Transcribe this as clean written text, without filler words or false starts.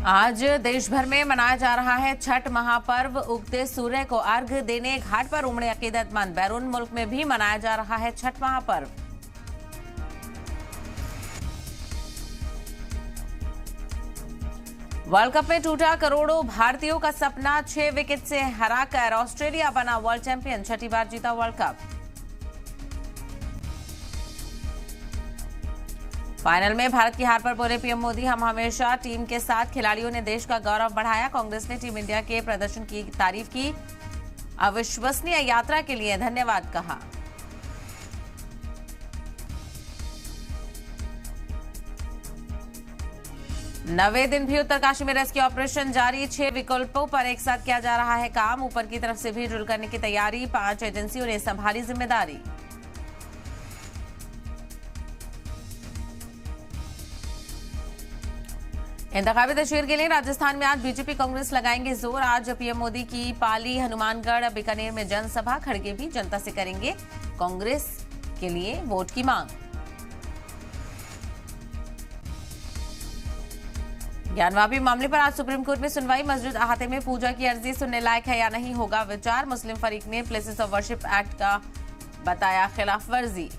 आज देश भर में मनाया जा रहा है छठ महापर्व। उगते सूर्य को अर्घ्य देने घाट पर उमड़े अकीदतमंद। बैरून मुल्क में भी मनाया जा रहा है छठ महापर्व। वर्ल्ड कप में टूटा करोड़ों भारतीयों का सपना। 6 विकेट से हराकर ऑस्ट्रेलिया बना वर्ल्ड चैंपियन। छठी बार जीता वर्ल्ड कप। फाइनल में भारत की हार पर बोले पीएम मोदी, हम हमेशा टीम के साथ। खिलाड़ियों ने देश का गौरव बढ़ाया। कांग्रेस ने टीम इंडिया के प्रदर्शन की तारीफ की। अविश्वसनीय यात्रा के लिए धन्यवाद कहा। नवे दिन भी उत्तरकाशी में रेस्क्यू ऑपरेशन जारी। 6 विकल्पों पर एक साथ किया जा रहा है काम। ऊपर की तरफ से भी ड्रिल करने की तैयारी। 5 एजेंसियों ने संभाली जिम्मेदारी। इंतखाबी तशहीर के लिए राजस्थान में आज बीजेपी कांग्रेस लगाएंगे जोर। आज पीएम मोदी की पाली। हनुमानगढ़ बीकानेर में जनसभा। खड़गे भी जनता से करेंगे कांग्रेस के लिए वोट की मांग। ज्ञानवापी मामले पर आज सुप्रीम कोर्ट में सुनवाई। मस्जिद अहाते में पूजा की अर्जी सुनने लायक है या नहीं, होगा विचार। मुस्लिम फरीक ने प्लेसेस ऑफ वर्शिप एक्ट का बताया खिलाफ वर्जी।